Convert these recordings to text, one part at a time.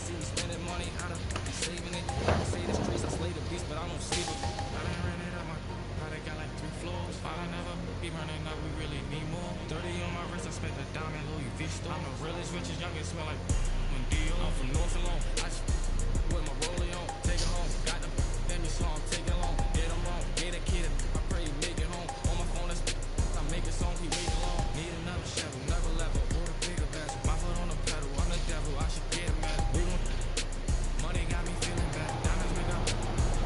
see me spending money, I done saving it. I say the streets, I slay the beast, but I don't sleep it. I done ran it up, I got like 3 floors. I never be running up, we really need more. 30 on my wrist, I spent a diamond Louis V store. I'm the realest, richest, youngest, smell like when Dio. I'm from North Alone, I just with my rollie on, take it home. Got the let me song, take it long. Get him wrong, get a kid, I pray he make it home. On my phone, I make a song, he wait alone. Need another shovel, never level, or a bigger vessel. My foot on the pedal, I'm the devil, I should get mad. We gon' money got me feeling bad. Diamonds make up,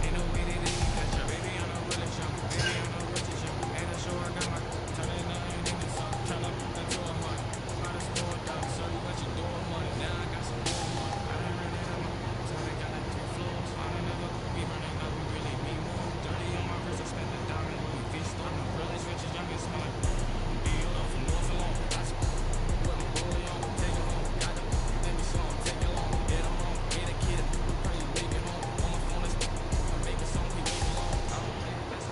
ain't no way they didn't catch up. Baby, I'm a really jump, baby, I'm a richest jump. Ain't a show, I got my turning nothing into something. Turn up into a money. I done scored down, so you bet your door money. Now I got some more money. I done ran it up, so I got like 3 floors. I done never be running up, we really need more. 30 on my wrist, I spent a diamond Louis V store. I'm the realest, richest, youngest, smell like Dio. I'm from North Alone, I just with my rollie on, take it home. Got the let me song, take it long. Get him wrong, get a kid, pray you make it home. On my phone, I make a song, he wait alone. I don't play the best.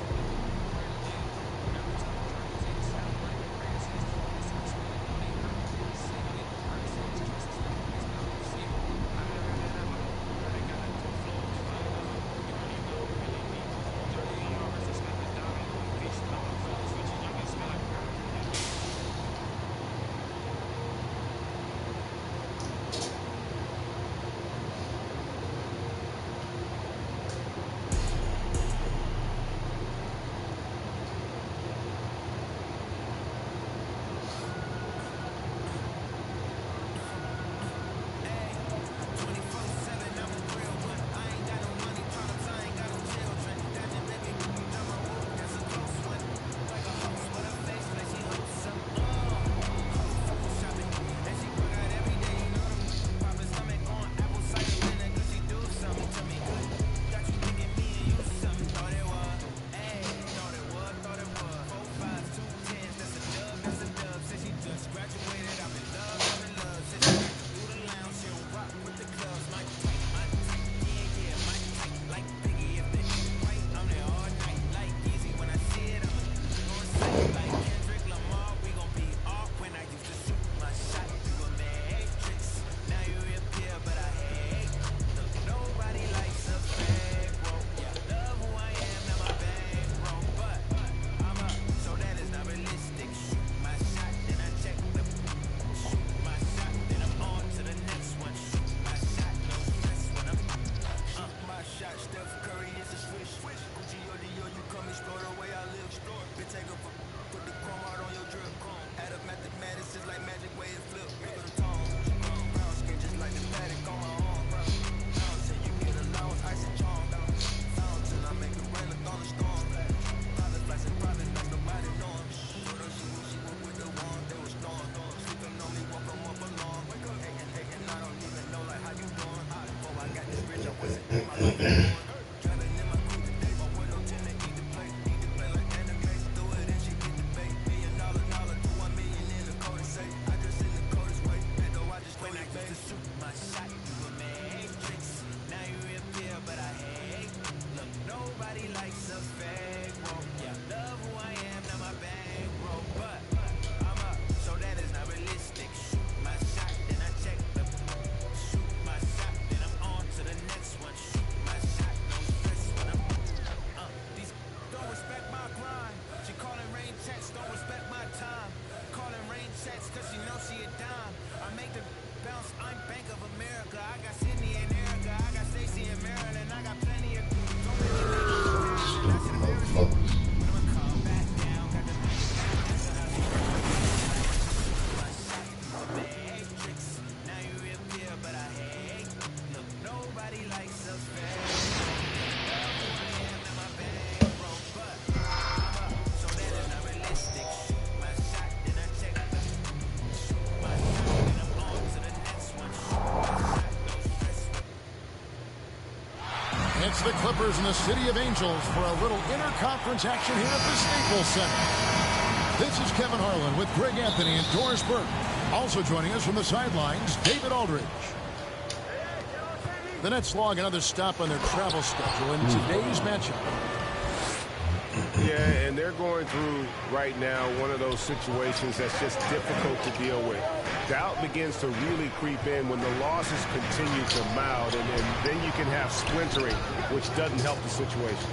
It's the Clippers and the City of Angels for a little interconference action here at the Staples Center. This is Kevin Harlan with Greg Anthony and Doris Burke. Also joining us from the sidelines, David Aldridge. The Nets log another stop on their travel schedule in today's matchup. Yeah, and they're going through right now one of those situations that's just difficult to deal with. Doubt begins to really creep in when the losses continue to mount, and then you can have splintering, which doesn't help the situation.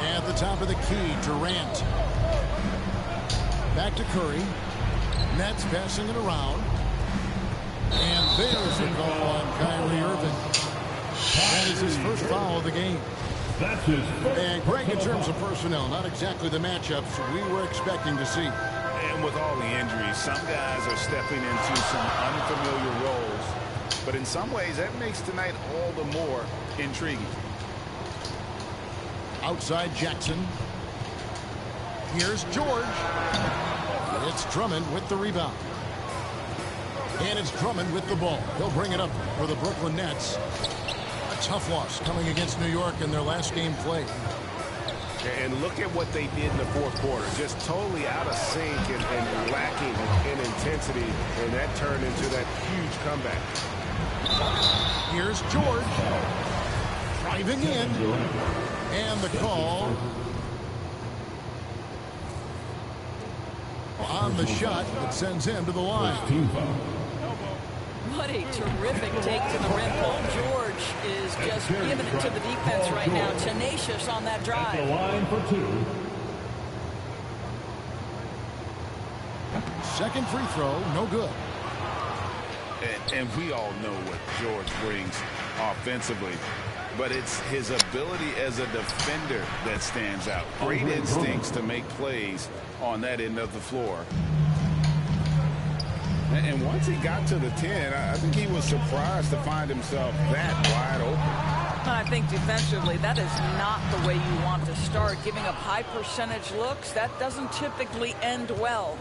At the top of the key, Durant. Back to Curry. Nets passing it around. And there's the call on Kyrie Irving. That is his first foul of the game. That's his first. And Greg, in terms of personnel, not exactly the matchups we were expecting to see. And with all the injuries, some guys are stepping into some unfamiliar roles. But in some ways, that makes tonight all the more intriguing. Outside Jackson. Here's George. It's Drummond with the rebound. And it's Drummond with the ball. He'll bring it up for the Brooklyn Nets. A tough loss coming against New York in their last game played. And look at what they did in the fourth quarter. Just totally out of sync and lacking in intensity. And that turned into that huge comeback. Here's George. Driving in. And the call on the shot that sends him to the line. What a terrific take to the rim. Paul George is just giving it to the defense right now. Tenacious on that drive. The line for two. Second free throw, no good. And we all know what George brings offensively. But it's his ability as a defender that stands out. Great instincts to make plays on that end of the floor. And once he got to the 10, I think he was surprised to find himself that wide open. I think defensively, that is not the way you want to start. Giving up high percentage looks, that doesn't typically end well.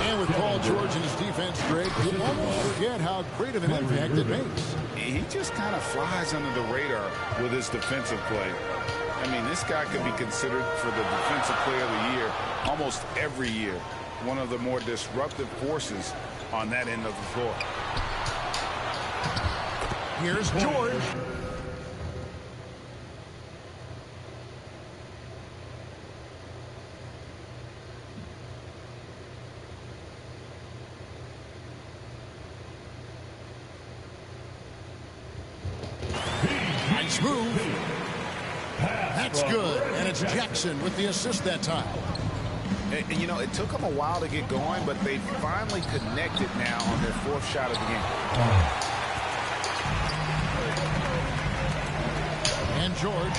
And with Paul George and his defense, Greg, you almost forget how great of an impact it makes. He just kind of flies under the radar with his defensive play. I mean, this guy could be considered for the defensive player of the year almost every year. One of the more disruptive forces on that end of the floor. Here's George. Nice move. That's good. And it's Jackson with the assist that time. And, you know, it took them a while to get going, but they finally connected now on their fourth shot of the game. And George.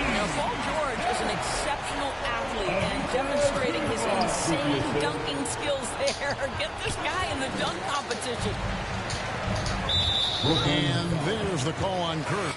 Now, Paul George is an exceptional athlete and demonstrating his insane dunking skills there. Get this guy in the dunk competition. And there's the call on Kirk.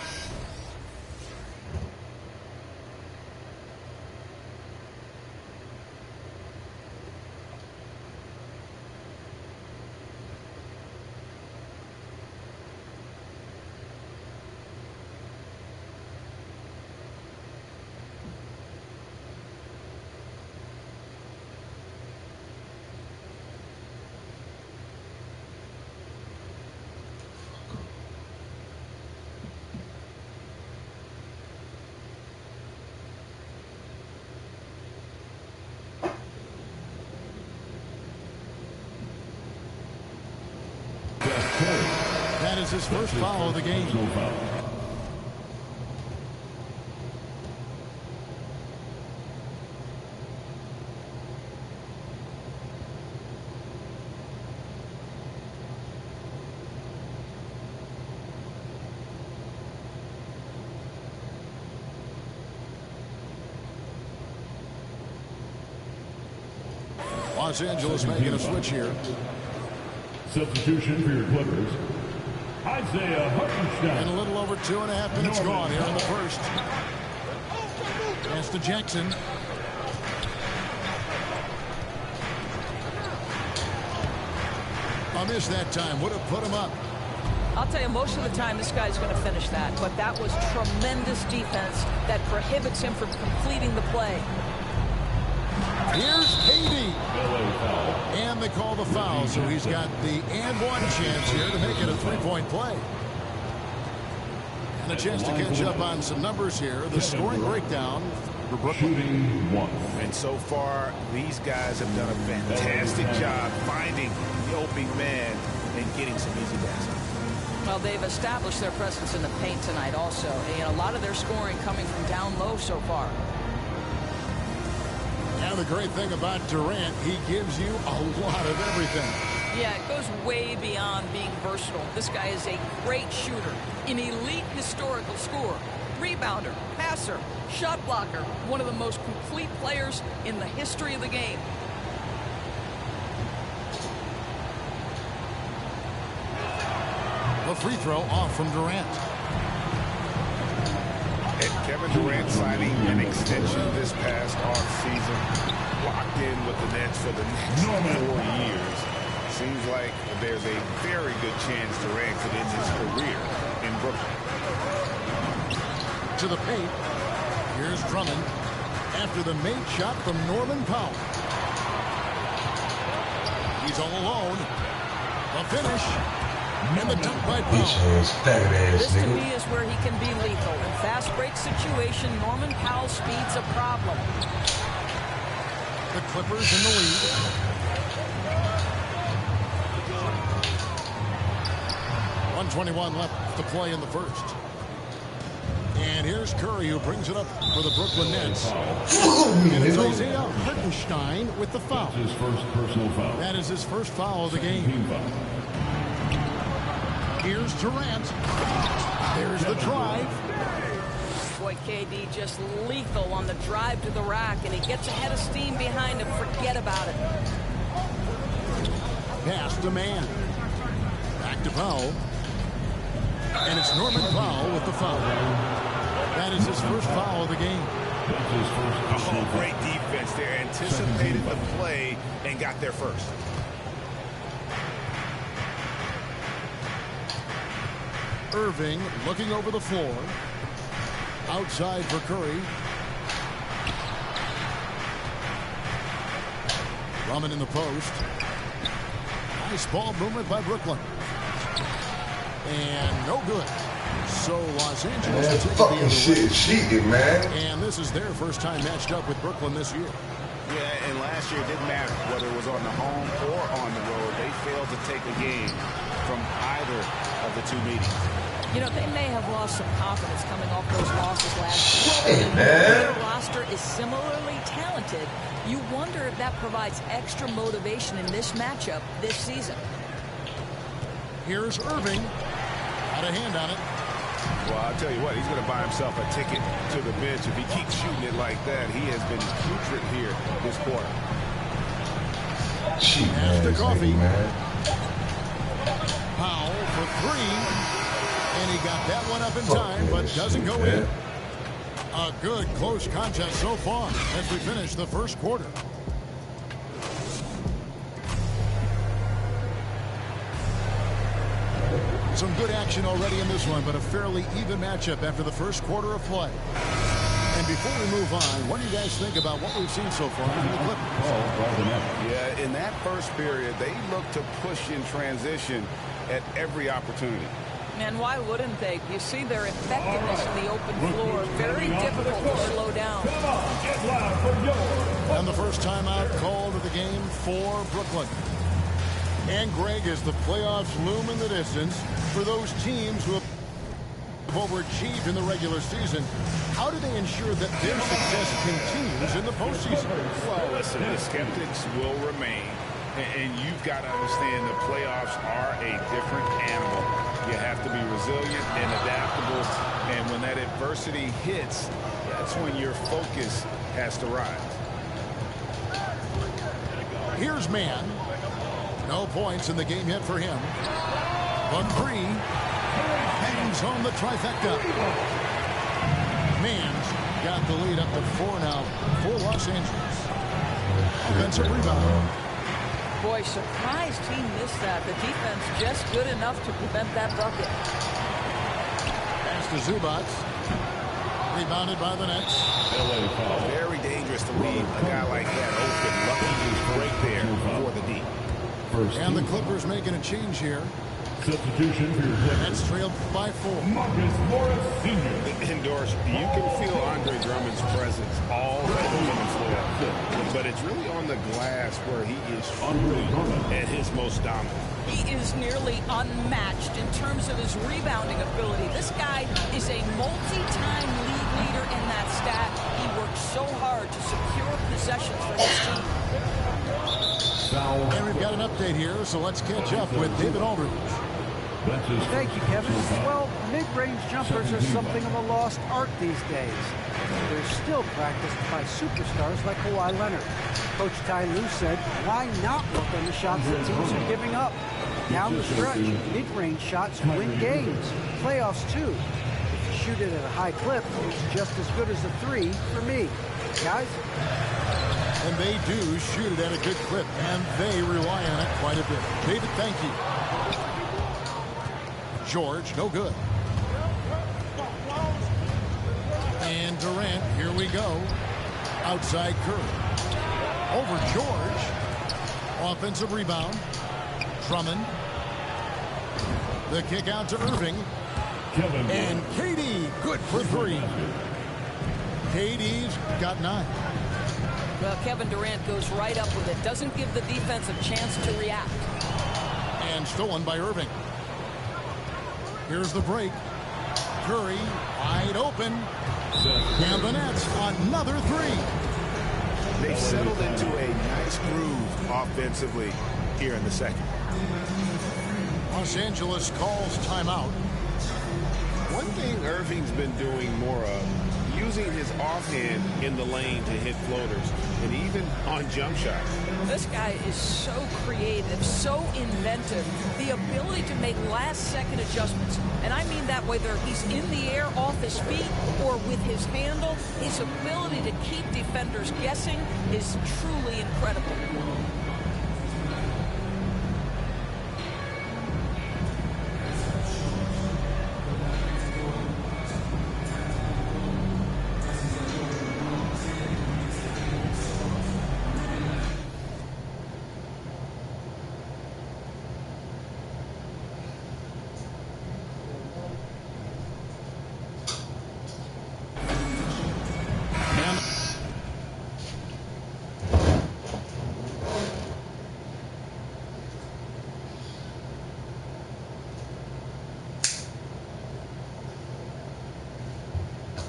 That is his first foul of the game. Los Angeles making a switch here. Substitution for your Clippers. Isaiah Hartenstein. And a little over 2.5 minutes gone here in the first. Pass to Jackson. A miss that time. Would have put him up. I'll tell you, most of the time this guy's going to finish that. But that was tremendous defense that prohibits him from completing the play. Here's KD. And they call the foul, so he's got the and one chance here to make it a three-point play. And a chance to catch up on some numbers here. The scoring breakdown for Brooklyn. Shooting 1. And so far, these guys have done a fantastic job finding the open man and getting some easy baskets. Well, they've established their presence in the paint tonight also. And a lot of their scoring coming from down low so far. And the great thing about Durant, he gives you a lot of everything. Yeah, it goes way beyond being versatile. This guy is a great shooter, an elite historical scorer, rebounder, passer, shot blocker, one of the most complete players in the history of the game. The free throw off from Durant. And Kevin Durant signing an extension this past offseason, locked in with the Nets for the next 4 years. Seems like there's a very good chance Durant could end his career in Brooklyn. To the paint. Here's Drummond after the made shot from Norman Powell. He's all alone. The finish. And the dunk by Powell. This to me is where he can be lethal. In fast break situation, Norman Powell's speed's a problem. The Clippers in the lead. 1:21 left to play in the first. And here's Curry, who brings it up for the Brooklyn Nets. And it's Isaiah Hartenstein with the foul. His first personal foul. That is his first foul of the game. Here's Durant. There's the drive. Boy, KD just lethal on the drive to the rack, and he gets ahead of steam behind him. Forget about it. Pass to man. Back to Powell. And it's Norman Powell with the foul. That is his first foul of the game. Oh, great defense there. Anticipated the play and got there first. Irving looking over the floor. Outside for Curry. Drummond in the post. Nice ball movement by Brooklyn. And no good. So Los Angeles will take fucking the shit cheating, man. And this is their first time matched up with Brooklyn this year. Yeah, and last year it didn't matter whether it was on the home or on the road. They failed to take a game from either of the two meetings. You know, they may have lost some confidence coming off those losses last year. Hey, man. Their roster is similarly talented. You wonder if that provides extra motivation in this matchup this season. Here's Irving. Got a hand on it. Well, I'll tell you what, he's going to buy himself a ticket to the bench. If he keeps shooting it like that, he has been putrid here this quarter. Cheat, After coffee. man. Powell for three. And he got that one up in time, but doesn't go in. A good close contest so far as we finish the first quarter. Some good action already in this one, but a fairly even matchup after the first quarter of play. And before we move on, what do you guys think about what we've seen so far from the Clippers? Yeah, in that first period, they looked to push in transition at every opportunity. And why wouldn't they? You see their effectiveness in the open floor. Very difficult to slow down. And the first timeout called of the game for Brooklyn. And Greg, as the playoffs loom in the distance, for those teams who have overachieved in the regular season, how do they ensure that their success continues in the postseason? Well, listen, the skeptics will remain. And you've got to understand the playoffs are a different animal. You have to be resilient and adaptable. And when that adversity hits, that's when your focus has to rise. Here's Mann. No points in the game yet for him. But three hangs on the trifecta. Mann's got the lead up to 4 now for Los Angeles. Offensive rebound. Boy, surprised he missed that. The defense just good enough to prevent that bucket. Pass to Zubac. Rebounded by the Nets. Very dangerous to leave a guy like that open. Lucky he's right there for the D. And the Clippers making a change here. Substitution for your player. That's trailed by 4. Marcus Morris Sr. Indoors, you can feel Andre Drummond's presence all over the floor. But it's really on the glass where he is truly at his most dominant. He is nearly unmatched in terms of his rebounding ability. This guy is a multi-time league leader in that stat. He works so hard to secure possessions for his team. And we've got an update here, so let's catch up with David Aldridge. Thank you, Kevin. Well, mid-range jumpers are something of a lost art these days. They're still practiced by superstars like Kawhi Leonard. Coach Ty Lue said, why not work on the shots that teams are giving up? Down the stretch, mid-range shots win games. Playoffs, too. If you shoot it at a high clip, it's just as good as a 3 for me. Guys? And they do shoot it at a good clip, and they rely on it quite a bit. David, thank you. George, no good. And Durant, here we go. Outside Curry. Over George. Offensive rebound. Drummond. The kick out to Irving. And KD, good for 3. KD's got 9. Well, Kevin Durant goes right up with it. Doesn't give the defense a chance to react. And stolen by Irving. Here's the break. Curry wide open. And the Nets another 3. They've settled into a nice groove offensively here in the second. Los Angeles calls timeout. One thing Irving's been doing more of, using his offhand in the lane to hit floaters, and even on jump shots. This guy is so creative, so inventive. The ability to make last-second adjustments. And I mean that whether he's in the air off his feet or with his handle, his ability to keep defenders guessing is truly incredible.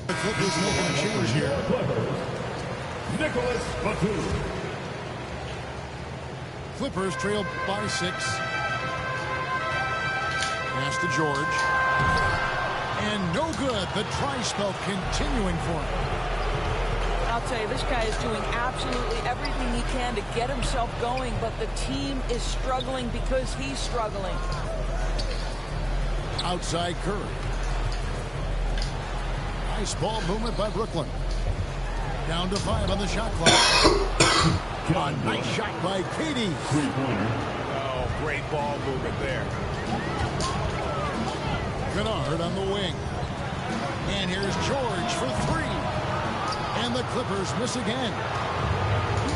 Clippers making a change here. Nicholas Batum. Clippers trailed by 6. Pass to George. And no good. The try spell continuing for him. I'll tell you, this guy is doing absolutely everything he can to get himself going, but the team is struggling because he's struggling. Outside Curry. Nice ball movement by Brooklyn. Down to 5 on the shot clock. A nice shot by KD. Oh, great ball movement there. Kennard on the wing. And here's George for 3. And the Clippers miss again.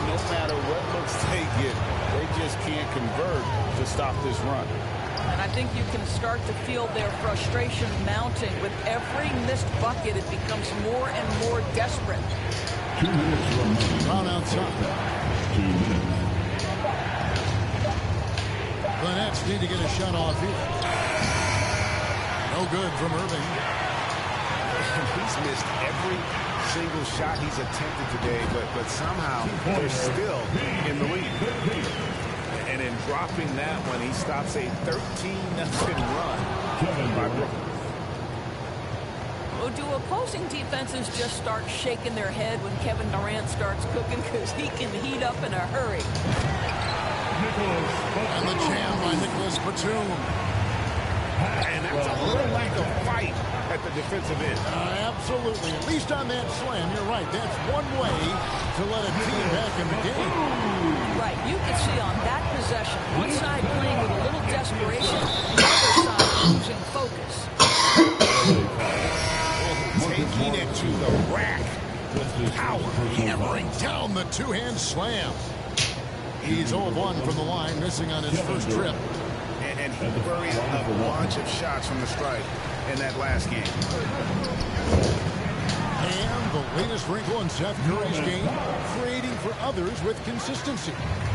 No matter what looks they get, they just can't convert to stop this run. And I think you can start to feel their frustration mounting. With every missed bucket, it becomes more and more desperate. 2 minutes remaining. Brown outside. 2 minutes. The Nets need to get a shot off here. No good from Irving. He's missed every single shot he's attempted today, but somehow they're still in the lead. And in dropping that one, he stops a 13-0 run by Brooklyn. Well, do opposing defenses just start shaking their head when Kevin Durant starts cooking? Because he can heat up in a hurry. And the jam by Nicholas Batum. And that's a little lack of fight at the defensive end. Absolutely. At least on that slam, you're right. That's one way to let a team back in the game. Right. You can see on that possession, one side playing with a little desperation, the other side losing focus. Taking it to the rack. Power hammering down the two-hand slam. He's 0-1 from the line, missing on his first trip. And buried a bunch of shots from the stripe in that last game. And the latest wrinkle in Seth Curry's game, creating for others with consistency.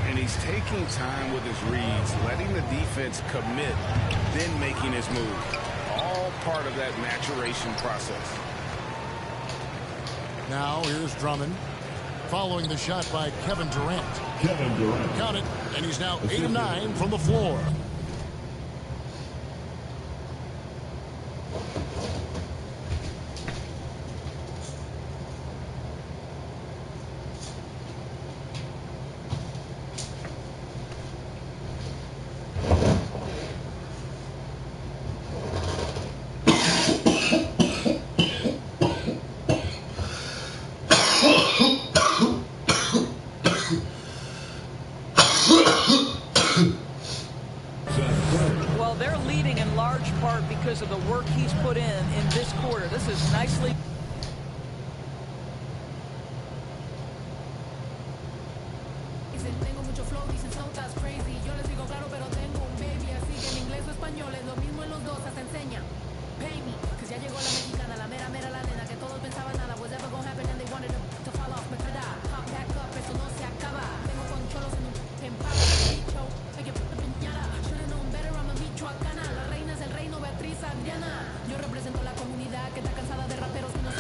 And he's taking time with his reads, letting the defense commit, then making his move. All part of that maturation process. Now here's Drummond, following the shot by Kevin Durant. Kevin Durant. Count it, and he's now 8 of 9 from the floor. Well, they're leading in large part because of the work he's put in this quarter. This is nicely. Tengo mucho flow, dicen so that's crazy. Yo les digo claro, pero tengo un baby. Así que en inglés o español es lo mismo en los dos, hasta enseña. Pay me, cause ya llegó la mexicana, la mera mera la nena que todos pensaban nada was ever gonna happen and they wanted to fall off. Me queda, pop back up, eso no se acaba. Tengo concholos en un empate, bicho. Hay que piñara, should've known better, I'm a michoacana. La reina es el reino, Beatriz Adriana. Yo represento la comunidad que está cansada de raperos que no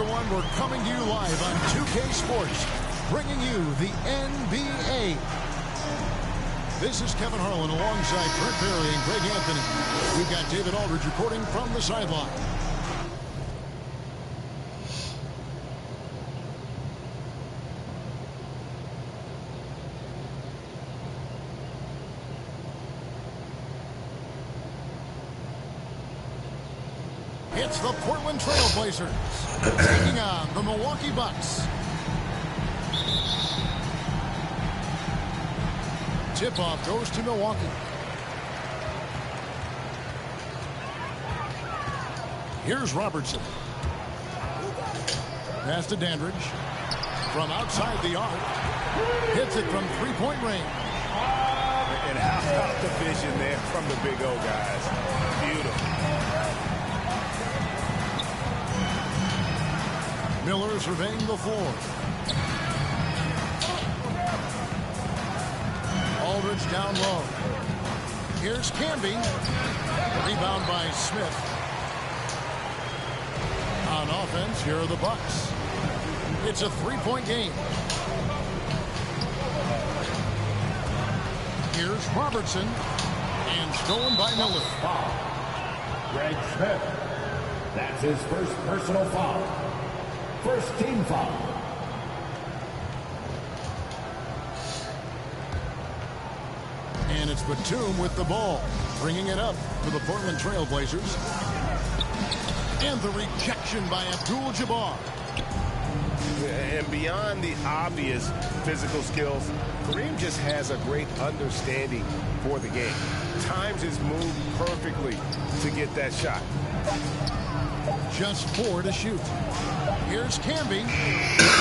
everyone. We're coming to you live on 2K Sports, bringing you the NBA. This is Kevin Harlan alongside Brent Barry and Greg Anthony. We've got David Aldridge reporting from the sideline. It's the Portland Trail Blazers taking on the Milwaukee Bucks. Tip-off goes to Milwaukee. Here's Robertson. Pass to Dandridge. From outside the arc. Hits it from three-point range. And how about the vision there from the Big O guys? Beautiful. Miller surveying the floor. Aldridge down low. Here's Camby. Rebound by Smith. On offense, here are the Bucks. It's a three-point game. Here's Robertson. And stolen by Miller. Foul. Greg Smith. That's his first personal foul. First team foul. And it's Batum with the ball, bringing it up for the Portland Trail Blazers. And the rejection by Abdul-Jabbar. And beyond the obvious physical skills, Kareem just has a great understanding for the game. Times his move perfectly to get that shot. Just 4 to shoot. Here's Camby.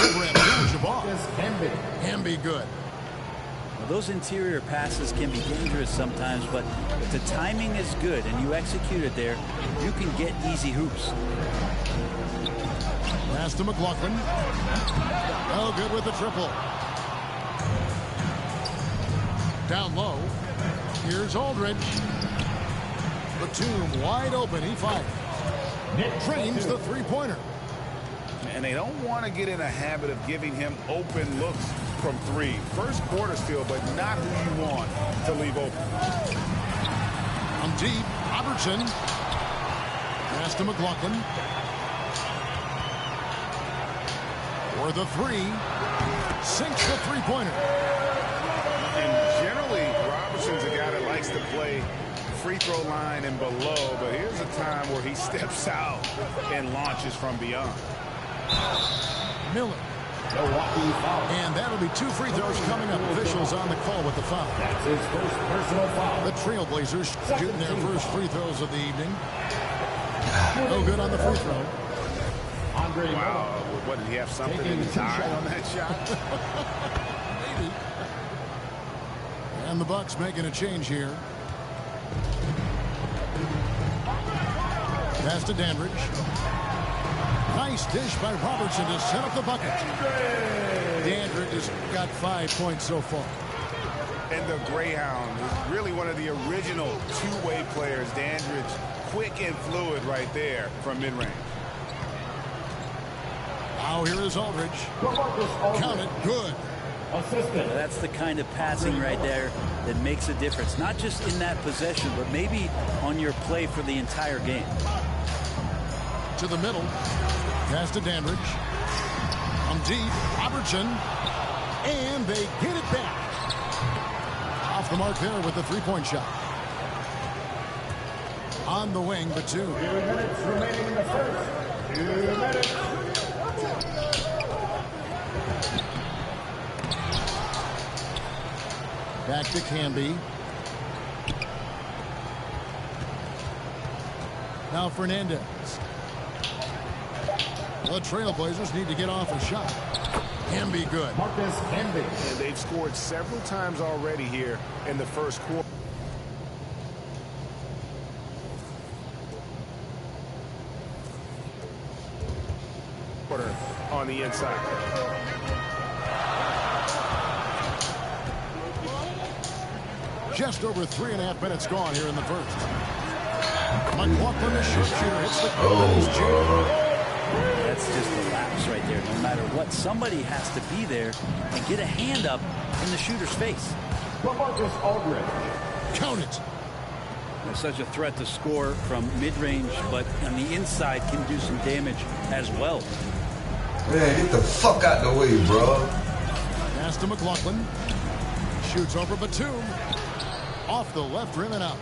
Over Abdul-Jabbar. Camby good. Well, those interior passes can be dangerous sometimes, but if the timing is good and you execute it there, you can get easy hoops. Pass to McLaughlin. Oh, good with the triple. Down low. Here's Aldridge. Batum wide open. He fires. Drains the three-pointer. And they don't want to get in a habit of giving him open looks from three. First quarter still, but not who you want to leave open. On deep, Robertson. Pass to McLaughlin. For the three. Sinks the three-pointer. And generally, Robertson's a guy that likes to play free throw line and below, but here's a time where he steps out and launches from beyond. Miller. And that'll be 2 free throws coming up. Officials on the call with the foul. That's his first personal foul. The Trailblazers shooting their first free throws of the evening. No good on the free throw. Wow, what, did he have something in his eye on that shot? Maybe. And the Bucks making a change here. Pass to Dandridge. Nice dish by Robertson to set up the bucket. Dandridge has got 5 points so far. And the Greyhound is really one of the original two-way players. Dandridge, quick and fluid right there from mid-range. Now here is Aldridge. Count it, good. That's the kind of passing right there that makes a difference. Not just in that possession, but maybe on your play for the entire game. To the middle. Pass to Dandridge. On deep, Robertson. And they get it back. Off the mark there with the three-point shot. On the wing, Batum. 2 minutes remaining in the first. 2 minutes. Back to Camby. Now Fernandez. The Trailblazers need to get off a shot. Camby good. And they've scored several times already here in the first quarter on the inside. Just over 3.5 minutes gone here in the first. McLaughlin, the sharpshooter, hits the goal. That's just a lapse right there. No matter what, somebody has to be there and get a hand up in the shooter's face. Count it. They're such a threat to score from mid-range, but on the inside can do some damage as well. Man, get the fuck out the way, bro. Pass to McLaughlin. Shoots over Batum. Off the left rim and out.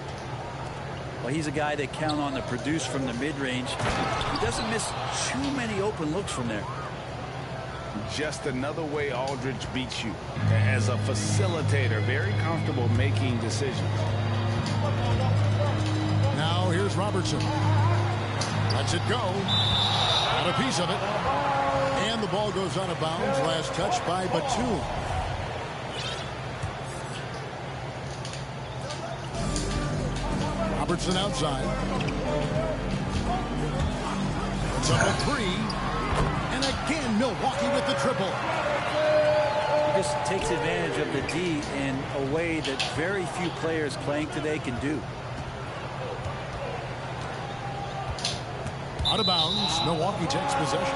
Well, he's a guy that count on to produce from the mid-range. He doesn't miss too many open looks from there. Just another way Aldridge beats you. As a facilitator, very comfortable making decisions. Now here's Robertson. Lets it go. Got a piece of it. And the ball goes out of bounds. Last touch by Batum. Robertson outside. It's up a three. And again, Milwaukee with the triple. He just takes advantage of the D in a way that very few players playing today can do. Out of bounds. Milwaukee takes possession.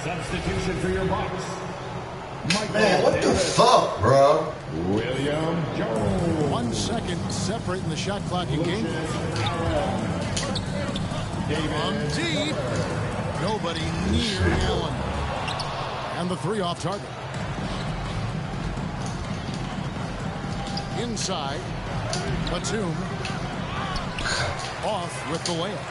Substitution for your Bucks. Man, what the fuck, bro? William Jones. 1 second separating the shot clock in game. From deep. Nobody near Allen. And the three off target. Inside. Batum. Off with the layup.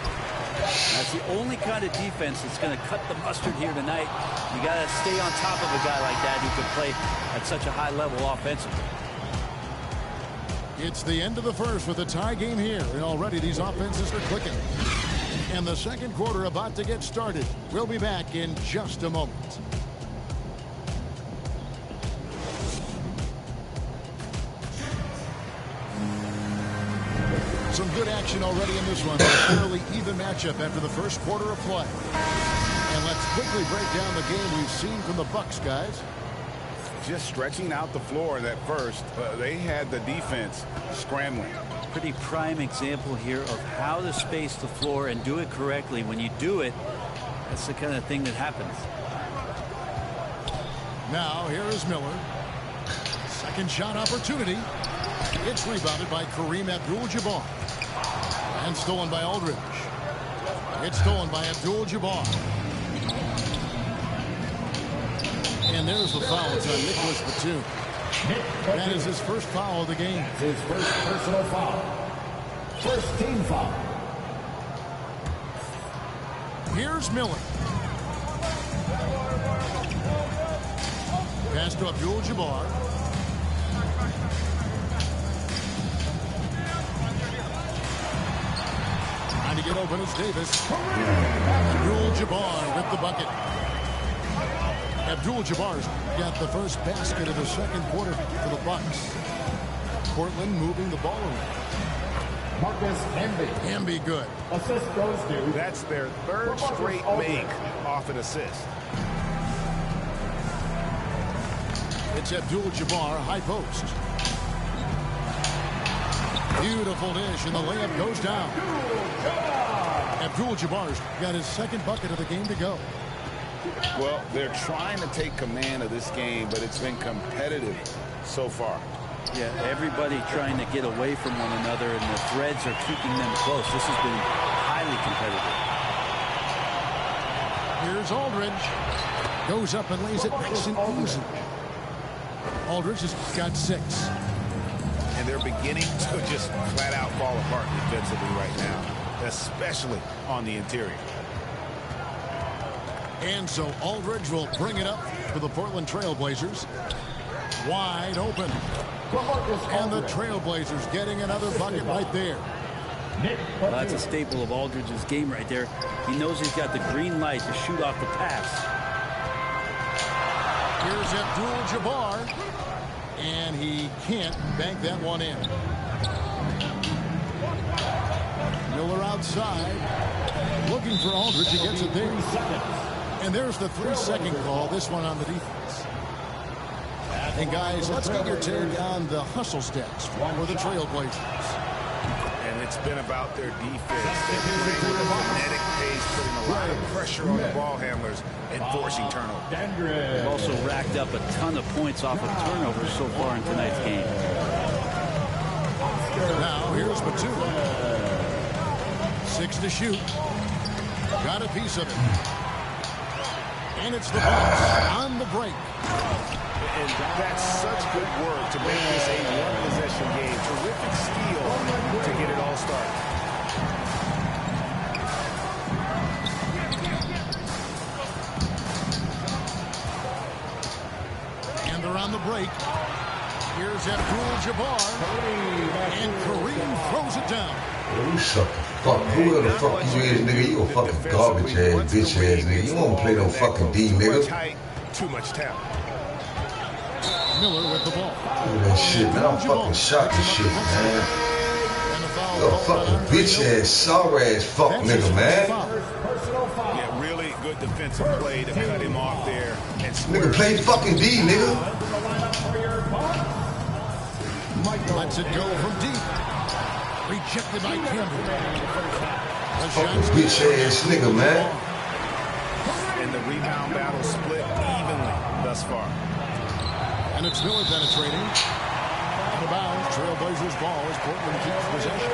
That's the only kind of defense that's going to cut the mustard here tonight. You got to stay on top of a guy like that who can play at such a high level offensively. It's the end of the first with a tie game here, and already these offenses are clicking. And the second quarter about to get started. We'll be back in just a moment. Some good action already in this one. A fairly even matchup after the first quarter of play. And let's quickly break down the game we've seen from the Bucks, guys. Just stretching out the floor that first. They had the defense scrambling. Pretty prime example here of how to space the floor and do it correctly. When you do it, that's the kind of thing that happens. Now here is Miller. Second shot opportunity. It's rebounded by Kareem Abdul-Jabbar. And stolen by Aldridge. It's stolen by Abdul-Jabbar. And there's the foul. It's on Nicholas Batum. That is his first foul of the game. His first personal foul. First team foul. Here's Miller. Pass to Abdul-Jabbar. Trying to get open is Davis. Abdul-Jabbar with the bucket. Abdul-Jabbar's got the first basket of the second quarter for the Bucks. Portland moving the ball around. Marcus Camby. Camby good. Assist goes to. That's their third straight make off an assist. It's Abdul-Jabbar, high post. Beautiful dish, and the layup goes down. Abdul-Jabbar's got his second bucket of the game to go. Well, they're trying to take command of this game, but it's been competitive so far. Yeah, everybody trying to get away from one another, and the threads are keeping them close. This has been highly competitive. Here's Aldridge. Goes up and lays it nice and easy. Aldridge has got 6. And they're beginning to just flat out fall apart defensively right now, especially on the interior. And so Aldridge will bring it up for the Portland Trailblazers. Wide open. And the Trailblazers getting another bucket right there. Well, that's a staple of Aldridge's game right there. He knows he's got the green light to shoot off the pass. Here's Abdul-Jabbar. And he can't bank that one in. Miller outside. Looking for Aldridge. He gets it there. And there's the 3-second call. This one on the defense. And guys, let's get your take on the hustle stats for the Trailblazers. And it's been about their defense. They're playing with a frenetic pace, putting a lot of pressure on the ball handlers and forcing turnovers. They've also racked up a ton of points off of turnovers so far in tonight's game. Now here's Batum. 6 to shoot. Got a piece of it. And it's the Bucks on the break. And that's such good work to make this a one-possession game. Terrific steal to get it all started. And they're on the break. Here's Abdul-Jabbar. And Kareem throws it down. You suck the fuck. Whoever the fuck you is, nigga, you a fucking garbage ass, bitch ass nigga. You don't play no fucking D, nigga. Too much talent. Miller with the ball. Look at that shit, man. I'm fucking shot this shit, man. You're a fucking bitch ass, sour ass fuck nigga, man. Yeah, really good defensive play to cut him off there. And nigga, play fucking D, nigga. Lets it go from deep. Rejected by Campbell. Fucking bitch ass nigga, man. And the rebound battle split evenly thus far. And it's Miller penetrating. Out of bounds. Trailblazers ball as Portland keeps possession.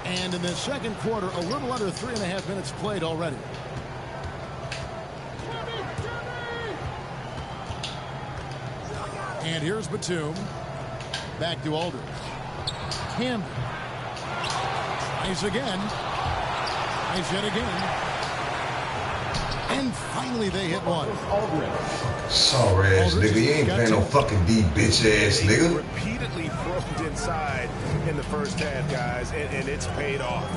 And in the second quarter, a little under 3.5 minutes played already. And here's Batum. Back to Aldridge. Campbell. Tries again. Tries yet again. And finally they hit one. Sorry ass nigga. You ain't playing no fucking D, bitch ass nigga. Repeatedly probed inside in the first half, guys, and it's paid off.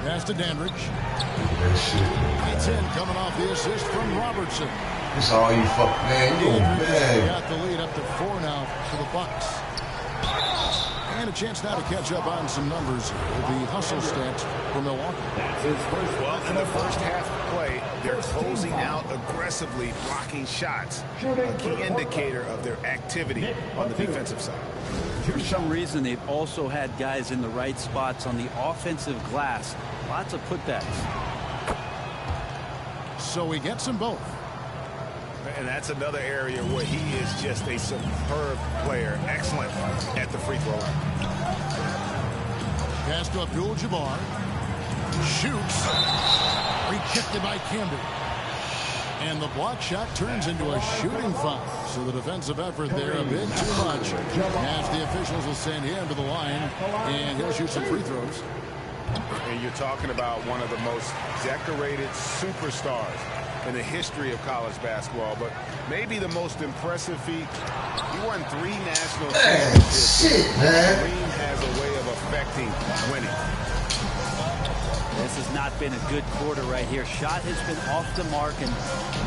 Pass to Dandridge. That shit. It's in, coming off the assist from Robertson. That's all you fuck, man. You man. Got the lead up to 4 now for the Bucks. And a chance now to catch up on some numbers with the hustle stats for Milwaukee. Well, in the first half of play, they're closing out aggressively, blocking shots. A key indicator of their activity on the defensive side. For some reason, they've also had guys in the right spots on the offensive glass. Lots of putbacks. So he gets them both. And that's another area where he is just a superb player. Excellent at the free throw line. Pass to Abdul-Jabbar. Shoots. Rejected by Campbell. And the block shot turns into a shooting foul. So the defensive effort there a bit too much. As the officials will send him to the line. And he'll shoot some free throws. And you're talking about one of the most decorated superstars in the history of college basketball, but maybe the most impressive feat. He won 3 national championships. Shit, man. Green has a way of affecting winning. This has not been a good quarter right here. Shot has been off the mark, and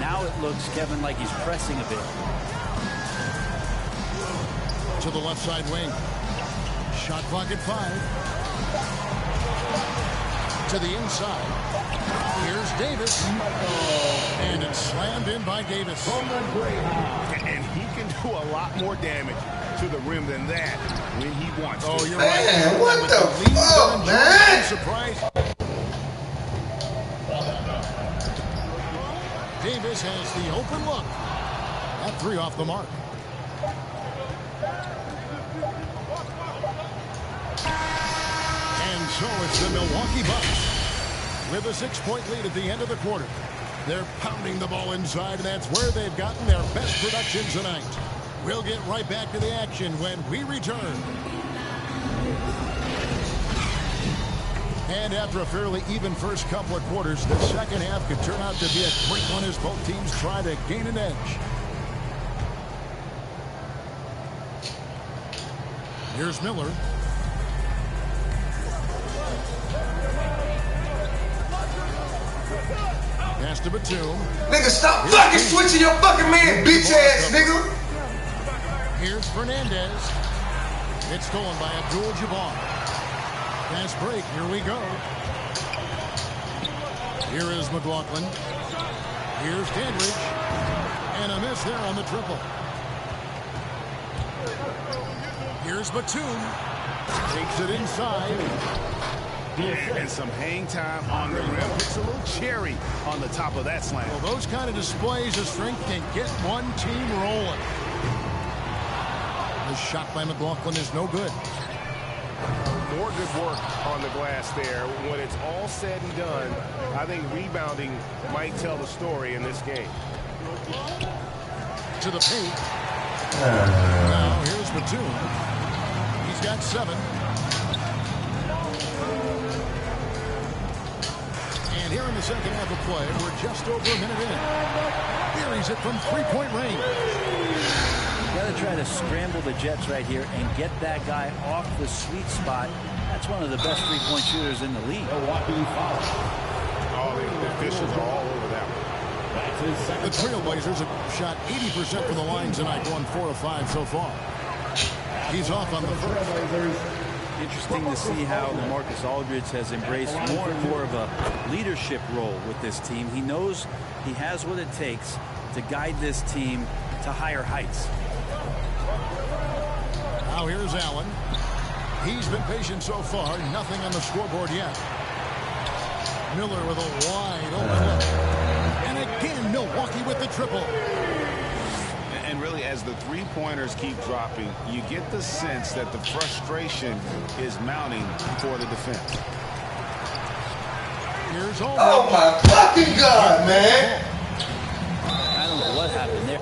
now it looks, Kevin, like he's pressing a bit. To the left side wing. Shot clock at 5. To the inside. Here's Davis. And it's slammed in by Davis. And he can do a lot more damage to the rim than that when he wants to. Oh, you're Man, right. what the fuck, man? Surprise. Davis has the open look. That 3 off the mark. And so it's the Milwaukee Bucks with a 6-point lead at the end of the quarter. They're pounding the ball inside, and that's where they've gotten their best production tonight. We'll get right back to the action when we return. And after a fairly even first couple of quarters, the second half could turn out to be a quick one as both teams try to gain an edge. Here's Miller. Pass to Batum. Nigga, stop fucking switching your fucking man, bitch ass nigga. Here's Fernandez. It's stolen by Abdul-Jabbar. Fast break. Here we go. Here is McLaughlin. Here's Dandridge. And a miss there on the triple. Here's Batum. Takes it inside. And some hang time on the rim. It's a little cherry on the top of that slam. Well, those kind of displays of strength can get one team rolling. The shot by McLaughlin is no good. More good work on the glass there. When it's all said and done, I think rebounding might tell the story in this game. To the paint. Now here's Batum. He's got 7. And here in the second half of play, we're just over a minute in. Buries it from three-point range. Got to try to scramble the Jets right here and get that guy off the sweet spot. That's one of the best three-point shooters in the league. Oh, the officials are all over that one. The Trailblazers have shot 80% from the line tonight, going 4 of 5 so far. He's off on the first. Interesting to see how LaMarcus Aldridge has embraced more and more of a leadership role with this team. He knows he has what it takes to guide this team to higher heights. Now here's Allen. He's been patient so far. Nothing on the scoreboard yet. Miller with a wide open look. And again, Milwaukee with the triple. And really, as the three-pointers keep dropping, you get the sense that the frustration is mounting for the defense. Here's Aldridge. Oh, my fucking God, man. I don't know what happened there.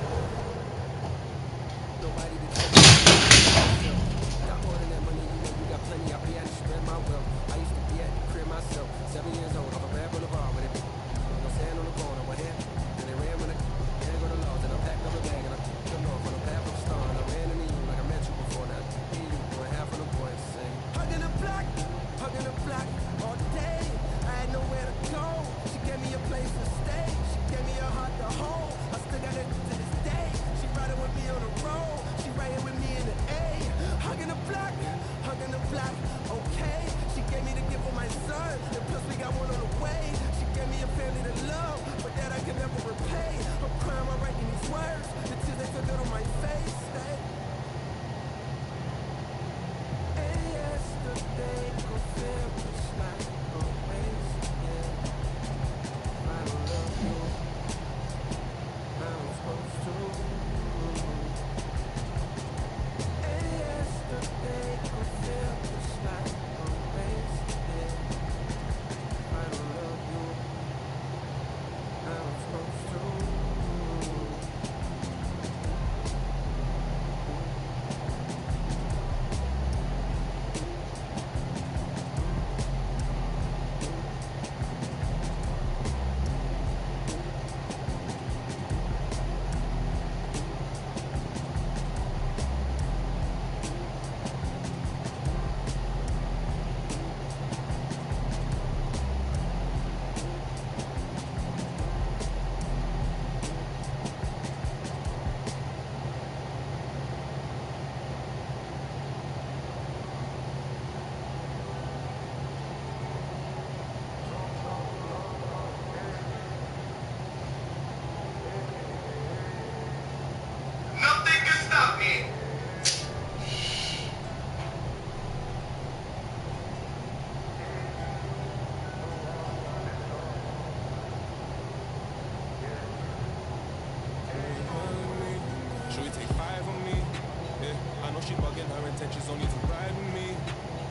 intentions only to ride with me.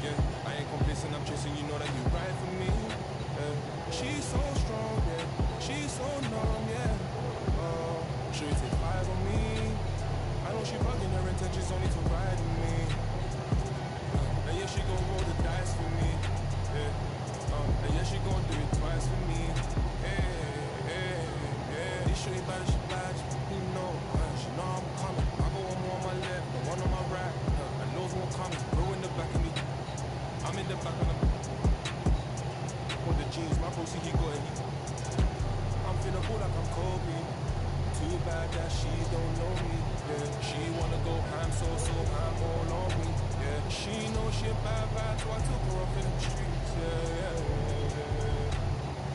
Yeah, I ain't complacent, I'm chasing, you know that you ride for me. Yeah, she's so strong, yeah, she's so numb, yeah. Sure you take 5 on me. I know she bugging, her intentions only to ride with me. And yeah, she gon' roll the dice for me. Yeah, and yeah, she gon' do it twice for me. You sure you better, she bad, you know I'm coming. I go one more on my left, the one on my right. I know one coming, bro in the back of me. I'm in the back of them. With the jeans, my bro see he got it. I'm finna go like I'm Kobe. Too bad that she don't know me. Yeah, she wanna go ham, so I'm all on me. Yeah, she knows she a bad, so I took her up in the streets. Yeah.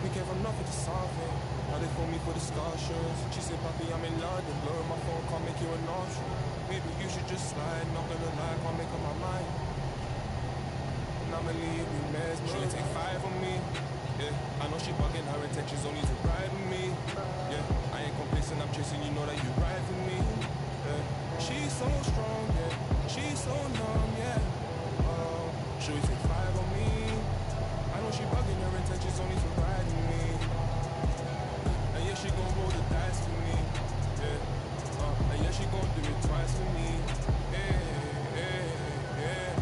We came from nothing to something. Now they phone me for discussions. She said, Papi, I'm in London. Blowing my phone, can't make you an option. Maybe you should just slide. Not gonna lie, can't make up my mind. And I'ma leave you mesmerized. She take 5 on me. Yeah, I know she bugging, her intentions only to ride with me. Yeah, I ain't complacent, I'm chasing, you know that you ride with me. Yeah, she's so strong, yeah, she's so numb, yeah. She always take 5 on me. I know she bugging, her intentions only to ride with me. And yeah, she gon' roll the dice with me. Yeah, and yeah, she gon' do it twice with me. Yeah, yeah, yeah.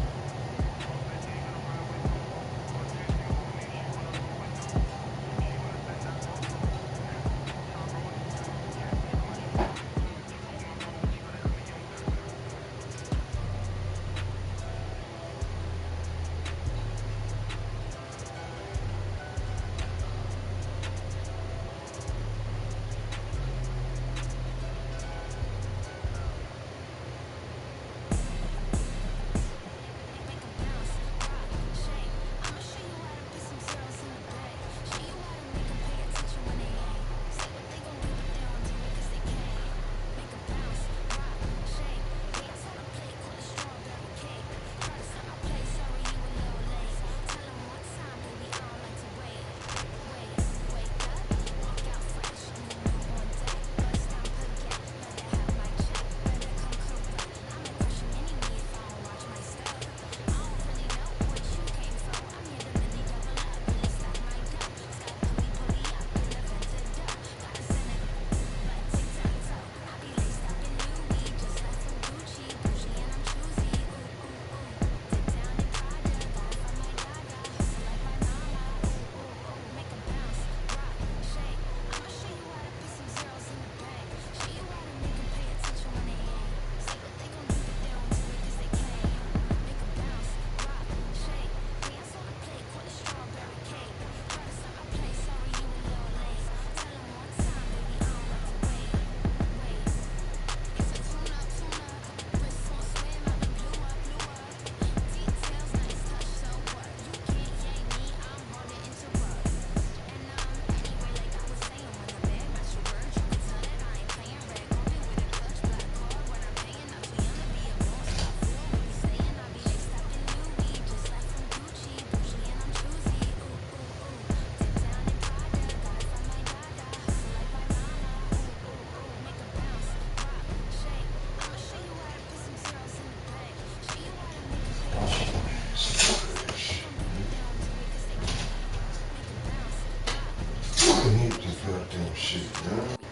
Goddamn shit, man.